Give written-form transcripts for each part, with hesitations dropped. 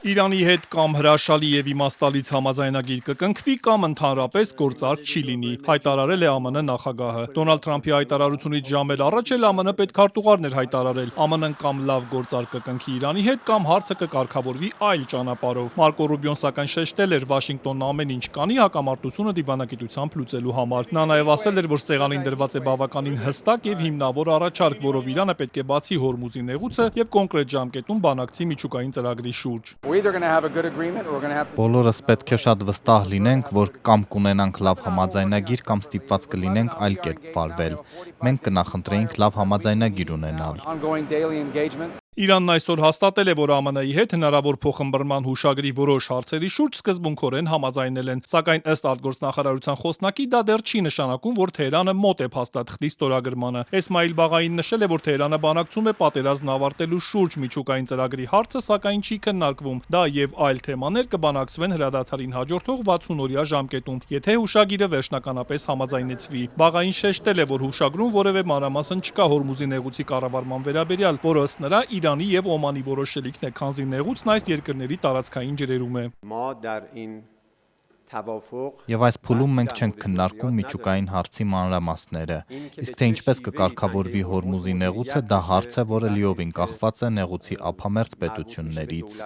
Իրանի հետ կամ հրաշալի եւ իմաստալից համաձայնագիր կկնքվի կամ ընդհանրապես գործարք չի լինի, հայտարարել է ԱՄՆ նախագահը։ Դոնալդ Թրամփի հայտարարությունից ժամեր առաջ էլ ԱՄՆ պետքարտուղարն էր հայտարարել, ԱՄՆ-ն կամ լավ գործարք կկնքի Իրանի հետ կամ հարցը կկարգավորվի այլ ճանապարհով։ Մարկո Ռուբիոն սակայն շեշտել էր Վաշինգտոնն ամեն ինչ կանի հակամարտությունը դիվանագիտությամբ լուծելու համար։ Նա նաեւ ասել էր, որ սեղանին դրված է բավականին հստակ եւ հիմնավոր առաջարկ, որով Իրանը պետք է բացի Հորմուզի նեղուցը եւ կոնկրետ ժամկետում բանակցի միջուկային ծրագրի շուրջ։ Բոլորս պետք է շատ վստահ լինենք, որ կամ կունենանք լավ համաձայնագիր, կամ ստիպված կլինենք այլ կերպ վարվել։ Մենք կնախընտրեինք լավ համաձայնագիր ունենալ։ Իրանն այսօր հաստատել է, որ ԱՄՆ-ի հետ հնարավոր փոխըմբռնման հուշագրի որոշ հարցերի շուրջ սկզբունքորեն համաձայնել են, սակայն ըստ արտգործնախարարության խոսնակի դա դեռ չի նշանակում, որ Թեհրանը մոտ է փաստաթղթի ստորագրմանը։ Էսմայիլ Բաղային նշել է, որ Թեհրանը բանակցում է պատերազմն ավարտելու շուրջ միջուկային ծրագրի հարցը, սակայն չի քննարկվում։ Դա եւ այլ թեմաներ կբանակցվեն հրադադարին հաջորդող 60-օրյա ժամկետում, եթե հուշագիրը վերջնականապես համաձայնեցվի։ Բաղային շեշտել է, որ հուշագրում որևէ մանրամասն չկա Հորմուզի նեղուցի կառավարման վերաբերյալ, որը ըստ նրա Իրանի եւ Օմանի որոշելիքն է, քանզի նեղուցն այս երկրների տարածքային ջրերում է։ Եվ այս փուլում մենք չենք քննարկում միջուկային հարցի մանրամասները, իսկ թե ինչպես կկարգավորվի Հորմուզի նեղուցը, դա հարց է, որը լիովին կախված է նեղուցի ափամերձ պետություններից։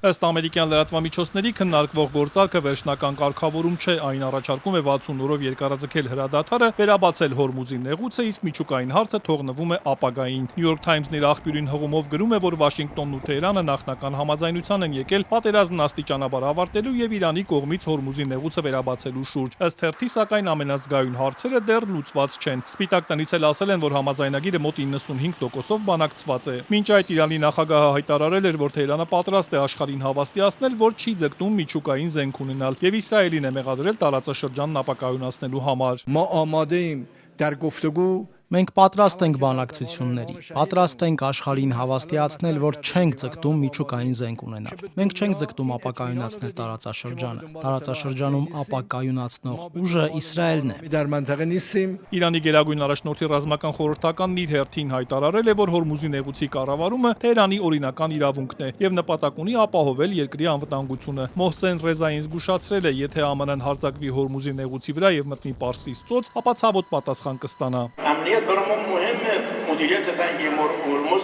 Ըստ ամերիկյան լրատվամիջոցների քննարկվող գործարքը վերջնական կարգավորում չէ, այն առաջարկում է 60 օրով երկարաձգել հրադադարը, վերաբացել Հորմուզի նեղուցը, իսկ միջուկային հարցը թողնվում է ապագային։ New York Times-ն իր աղբյուրին հղումով գրում է, որ Վաշինգտոնն ու Թեհրանը նախնական համաձայնության են եկել պատերազմն աստիճանաբար ավարտելու եւ Իրանի կողմից Հորմուզի նեղուցը վերաբացելու շուրջ։ Ըստ թերթի, սակայն ամենազգայուն հարցերը դեռ լուծված չեն։ Սպիտակ տնից էլ ասել են, որ համաձայնագիրը մոտ 95%-ով բանակցված է։ Մինչ այդ Իրանի նախագահը հայտարարել էր, որ Թեհրանը պատրաստ է աշխարհին հավաստիացնել, որ չի ձգտում միջուկային զենք ունենալ եւ Իսրայելին է մեղադրել տարածաշրջանն ապակայունացնելու համար։ Մենք պատրաստ ենք բանակցությունների, պատրաստ ենք աշխարհին հավաստիացնել, որ չենք ձգտում միջուկային զենք ունենալ։ Մենք չենք ձգտում ապակայունացնել տարածաշրջանը։ Տարածաշրջանում ապակայունացնող ուժը Իսրայելն է։ Իրանի գերագույն առաջնորդի ռազմական խորհրդականն իր հերթին հայտարարել է, որ Հորմուզի նեղուցի կառավարումը Թեհրանի օրինական իրավունքն է եւ նպատակ ունի ապահովել երկրի անվտանգությունը։ Մոհսեն Ռեզային զգուշացրել է, եթե ԱՄՆ-ն հարձակվի Հորմուզի նեղուցի վրա եւ մտնի Պարսից ծոց, ապա ցավոտ պատասխան կստանա։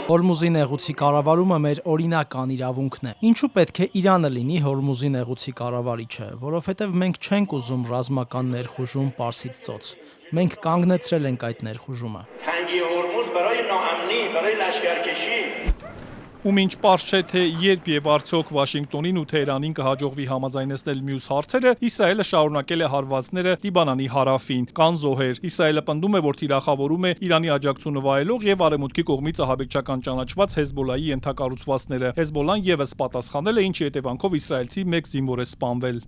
Հորմուզի նեղուցի կառավարումը մեր օրինական իրավունքն է։ Ինչու պետք է Իրանը լինի Հորմուզի նեղուցի կառավարիչը, որովհետև մենք չենք ուզում ռազմական ներխուժում Պարսից ծոց։ Մենք կանգնեցրել ենք այդ ներխուժումը։ Ու մինչ պարզ չէ, թե երբ եւ արդյոք Վաշինգտոնին ու Թեհրանին կհաջողվի համաձայնեցնել մյուս հարցերը, Իսրայելը շարունակել է հարվածները Լիբանանի հարավին։ Կան զոհեր։ Իսրայելը պնդում է, որ թիրախավորում է Իրանի աջակցությունը վայելող եւ արևմուտքի կողմից ահաբեկչական ճանաչված Հեզբոլայի ենթակառուցվածքները։ Հեզբոլան եւս պատասխանել է, ինչի հետևանքով իսրայելցի մեկ զինվոր է սպանվել։